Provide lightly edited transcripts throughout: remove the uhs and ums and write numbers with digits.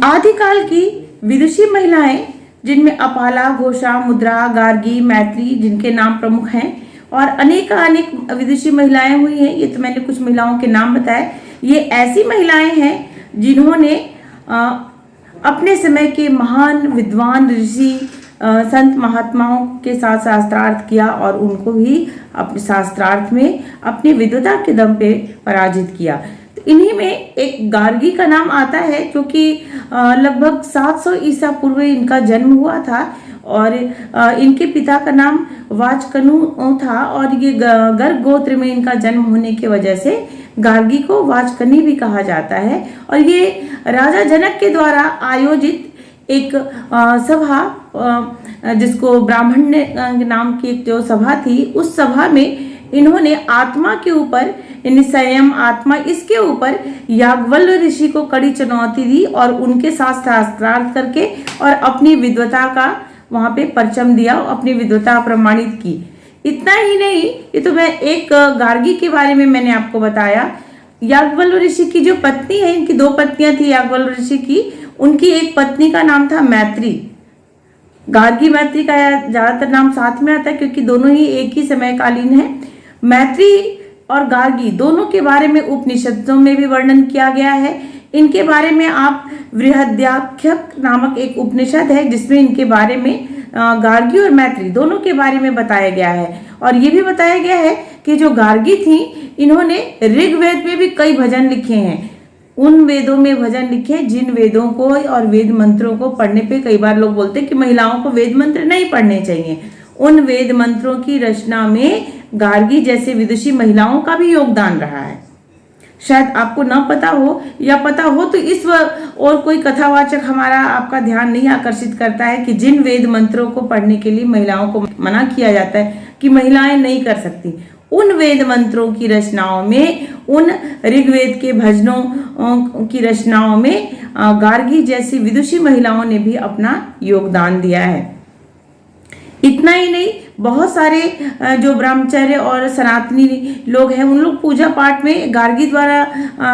आदिकाल की विदुषी महिलाएं, जिनमें अपाला, घोषा, मुद्रा, गार्गी, मैत्री जिनके नाम प्रमुख हैं, और अनेक विदुषी महिलाएं हुई हैं। ये तो मैंने कुछ महिलाओं के नाम बताए। ये ऐसी महिलाएं हैं जिन्होंने अपने समय के महान विद्वान ऋषि, संत महात्माओं के साथ शास्त्रार्थ किया और उनको भी अपने शास्त्रार्थ में अपनी विद्वता के दम पे पराजित किया। तो इन्हीं में एक गार्गी का नाम आता है, क्योंकि लगभग 700 ईसा पूर्व इनका जन्म हुआ था और इनके पिता का नाम वाचकनु था और ये गर्ग गोत्र में इनका जन्म होने की वजह से गार्गी को वाचकनी भी कहा जाता है। और ये राजा जनक के द्वारा आयोजित एक सभा, जिसको ब्राह्मण नाम की एक जो सभा थी, उस सभा में इन्होंने आत्मा के ऊपर, संयम आत्मा, इसके ऊपर याज्ञवल्क्य ऋषि को कड़ी चुनौती दी और उनके साथ शास्त्रार्थ करके और अपनी विद्वता का वहां पे परचम दिया, अपनी विद्वता प्रमाणित की। इतना ही नहीं, ये तो मैं एक गार्गी के बारे में मैंने आपको बताया। याज्ञवल्क्य ऋषि की जो पत्नी है, इनकी 2 पत्नियां थी याज्ञवल्क्य ऋषि की, उनकी एक पत्नी का नाम था मैत्री। गार्गी मैत्री का ज्यादातर नाम साथ में आता है क्योंकि दोनों ही एक ही समयकालीन है। मैत्री और गार्गी दोनों के बारे में उपनिषदों में भी वर्णन किया गया है। इनके बारे में आप बृहद्याख्यक नामक एक उपनिषद है जिसमें इनके बारे में गार्गी और मैत्री दोनों के बारे में बताया गया है। और ये भी बताया गया है कि जो गार्गी थी, इन्होंने ऋग्वेद में भी कई भजन लिखे हैं। उन वेदों में भजन लिखे जिन वेदों को और वेद मंत्रों को पढ़ने पे कई बार लोग बोलते हैं कि महिलाओं को वेद मंत्र नहीं पढ़ने चाहिए। उन वेद मंत्रों की रचना में गार्गी जैसे विदुषी महिलाओं का भी योगदान रहा है। शायद आपको ना पता हो या पता हो तो इस और कोई कथावाचक हमारा आपका ध्यान नहीं आकर्षित करता है कि जिन वेद मंत्रों को पढ़ने के लिए महिलाओं को मना किया जाता है कि महिलाएं नहीं कर सकती, उन वेद मंत्रों की रचनाओं में, उन ऋग्वेद के भजनों की रचनाओं में गार्गी जैसी विदुषी महिलाओं ने भी अपना योगदान दिया है। इतना ही नहीं, बहुत सारे जो ब्रह्मचर्य और सनातनी लोग हैं, उन लोग पूजा पाठ में गार्गी द्वारा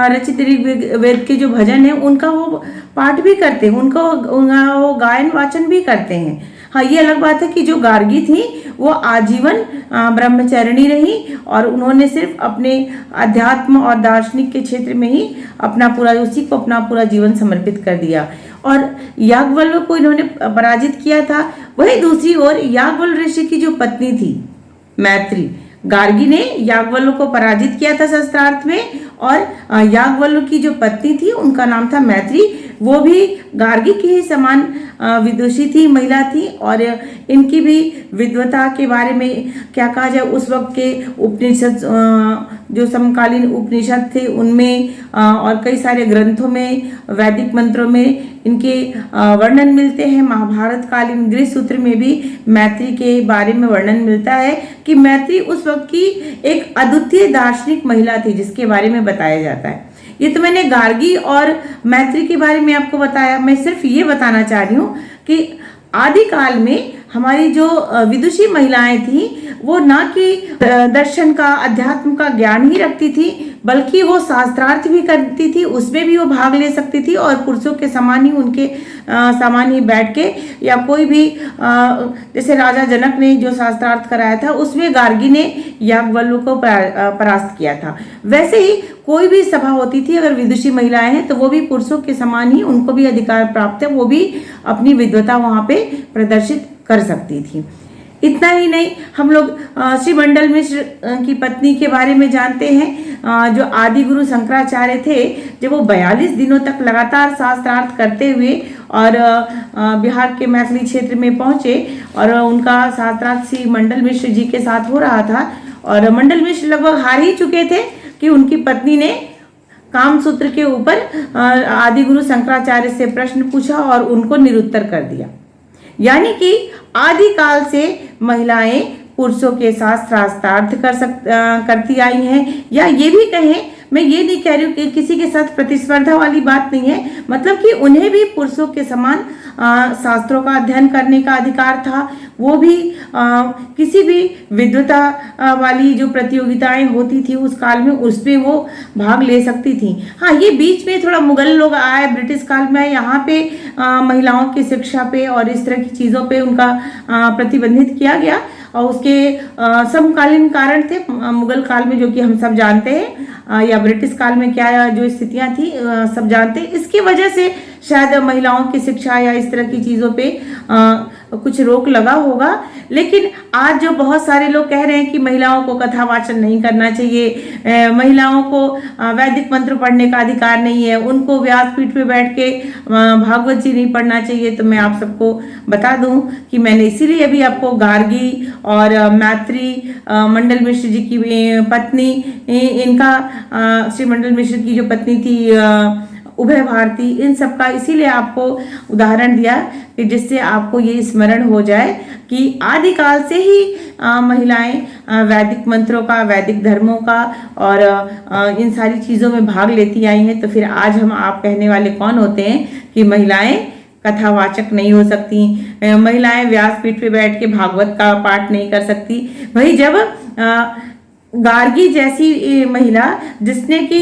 रचित ऋग्वेद के जो भजन है उनका वो पाठ भी करते हैं, उनका वो गायन वाचन भी करते हैं। हाँ, ये अलग बात है कि जो गार्गी थी वो आजीवन ब्रह्मचारिणी रही और उन्होंने सिर्फ अपने अध्यात्म और दार्शनिक के क्षेत्र में ही उसी को अपना पूरा जीवन समर्पित कर दिया और याज्ञवल्क्य को इन्होंने पराजित किया था। वही दूसरी ओर याज्ञवल्क्य ऋषि की जो पत्नी थी मैत्री, गार्गी ने याज्ञवल्क्य को पराजित किया था शास्त्रार्थ में, और याज्ञवल्क्य की जो पत्नी थी उनका नाम था मैत्री। वो भी गार्गी की ही समान विदुषी थी, महिला थी, और इनकी भी विद्वता के बारे में क्या कहा जाए, उस वक्त के उपनिषद, जो समकालीन उपनिषद थे उनमें और कई सारे ग्रंथों में, वैदिक मंत्रों में इनके वर्णन मिलते हैं। महाभारत कालीन गृह सूत्र में भी मैत्री के बारे में वर्णन मिलता है कि मैत्री उस वक्त की एक अद्वितीय दार्शनिक महिला थी जिसके बारे में बताया जाता है। ये तो मैंने गार्गी और मैत्री के बारे में आपको बताया। मैं सिर्फ ये बताना चाह रही हूँ कि आदिकाल में हमारी जो विदुषी महिलाएं थी वो ना कि दर्शन का, अध्यात्म का ज्ञान ही रखती थी, बल्कि वो शास्त्रार्थ भी करती थी, उसमें भी वो भाग ले सकती थी और पुरुषों के समान ही उनके समान ही बैठ के, या कोई भी जैसे राजा जनक ने जो शास्त्रार्थ कराया था उसमें गार्गी ने याज्ञवल्क्य को परास्त किया था। वैसे ही कोई भी सभा होती थी, अगर विदुषी महिलाएं हैं तो वो भी पुरुषों के समान ही उनको भी अधिकार प्राप्त है, वो भी अपनी विद्वता वहां पे प्रदर्शित कर सकती थी। इतना ही नहीं, हम लोग श्री मंडल मिश्र की पत्नी के बारे में जानते हैं, जो आदि गुरु शंकराचार्य थे। जब वो 42 दिनों तक लगातार शास्त्रार्थ करते हुए और बिहार के मैथिली क्षेत्र में पहुंचे और उनका शास्त्रार्थ श्री मंडल मिश्र जी के साथ हो रहा था, और मंडल मिश्र लगभग हार ही चुके थे कि उनकी पत्नी ने काम सूत्र के ऊपर आदि गुरु शंकराचार्य से प्रश्न पूछा और उनको निरुत्तर कर दिया। यानी कि आदिकाल से महिलाएं पुरुषों के साथ शास्त्रार्थ करती आई हैं, या ये भी कहें मैं ये नहीं कह रही हूँ कि किसी के साथ प्रतिस्पर्धा वाली बात नहीं है, मतलब कि उन्हें भी पुरुषों के समान शास्त्रों का अध्ययन करने का अधिकार था। वो भी किसी भी विद्वता वाली जो प्रतियोगिताएं होती थी उस काल में, उसमें वो भाग ले सकती थी। हाँ, ये बीच में थोड़ा मुगल लोग आए, ब्रिटिश काल में आए, यहाँ पे महिलाओं की शिक्षा पे और इस तरह की चीज़ों पे उनका प्रतिबंधित किया गया, और उसके समकालीन कारण थे मुगल काल में, जो कि हम सब जानते हैं, या ब्रिटिश काल में क्या जो स्थितियां थी सब जानते हैं। इसकी वजह से शायद महिलाओं की शिक्षा या इस तरह की चीज़ों पे कुछ रोक लगा होगा। लेकिन आज जो बहुत सारे लोग कह रहे हैं कि महिलाओं को कथा वाचन नहीं करना चाहिए, महिलाओं को वैदिक मंत्र पढ़ने का अधिकार नहीं है, उनको व्यासपीठ पे बैठ के भागवत जी नहीं पढ़ना चाहिए, तो मैं आप सबको बता दूं कि मैंने इसीलिए अभी आपको गार्गी और मैत्री मंडल मिश्र जी की पत्नी, इनका श्री मंडल मिश्र की जो पत्नी थी उभय भारती, इन सब का इसीलिए आपको उदाहरण दिया कि जिससे आपको ये स्मरण हो जाए कि आदिकाल से ही महिलाएं वैदिक मंत्रों का, वैदिक धर्मों का और इन सारी चीज़ों में भाग लेती आई हैं। तो फिर आज हम आप कहने वाले कौन होते हैं कि महिलाएं कथावाचक नहीं हो सकती, महिलाएं व्यासपीठ पे बैठ के भागवत का पाठ नहीं कर सकती। वही जब गार्गी जैसी महिला जिसने कि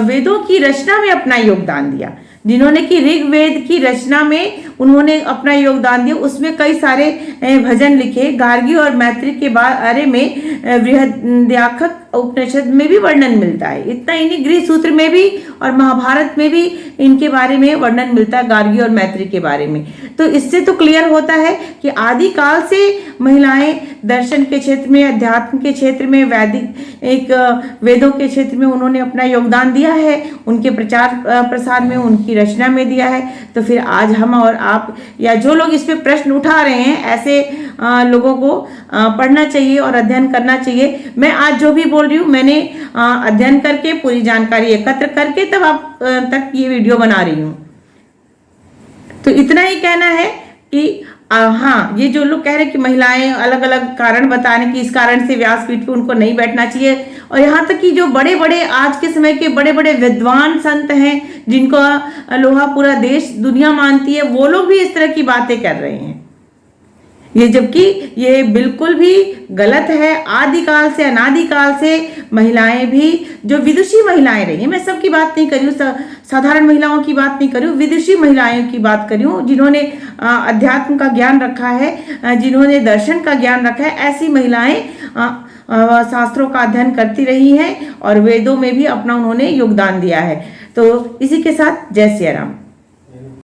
वेदों की रचना में अपना योगदान दिया, जिन्होंने कि ऋग्वेद की रचना में उन्होंने अपना योगदान दिया, उसमें कई सारे भजन लिखे। गार्गी और मैत्री के बारे में बृहदारण्यक उपनिषद में भी वर्णन मिलता है। इतना ही नहीं, गृह सूत्र में भी और महाभारत में भी इनके बारे में वर्णन मिलता है, गार्गी और मैत्री के बारे में। तो इससे तो क्लियर होता है कि आदिकाल से महिलाएं दर्शन के क्षेत्र में, अध्यात्म के क्षेत्र में, वैदिक एक वेदों के क्षेत्र में उन्होंने अपना योगदान दिया है, उनके प्रचार प्रसार में, उनकी रचना में दिया है। तो फिर आज हम और आप या जो लोग इस पे प्रश्न उठा रहे हैं, ऐसे लोगों को पढ़ना चाहिए और अध्ययन करना चाहिए। मैं आज जो भी बोल रही हूँ मैंने अध्ययन करके पूरी जानकारी एकत्र करके तब आप तक ये वीडियो बना रही हूँ। तो इतना ही कहना है कि हाँ, ये जो लोग कह रहे हैं कि महिलाएं अलग अलग कारण बता रहे हैं कि इस कारण से व्यासपीठ पे उनको नहीं बैठना चाहिए, और यहाँ तक कि जो बड़े बड़े आज के समय के बड़े बड़े विद्वान संत हैं जिनको लोहा पूरा देश दुनिया मानती है, वो लोग भी इस तरह की बातें कर रहे हैं। ये जबकि ये बिल्कुल भी गलत है। आदिकाल से, अनादिकाल से महिलाएं भी, जो विदुषी महिलाएं रही हैं, मैं सबकी बात नहीं कर रही हूँ, साधारण महिलाओं की बात नहीं कर रही हूँ, विदुषी महिलाओं की बात कर रही हूँ, जिन्होंने अध्यात्म का ज्ञान रखा है, जिन्होंने दर्शन का ज्ञान रखा है। ऐसी महिलाएं शास्त्रों का अध्ययन करती रही हैं और वेदों में भी अपना उन्होंने योगदान दिया है। तो इसी के साथ जय सिया राम।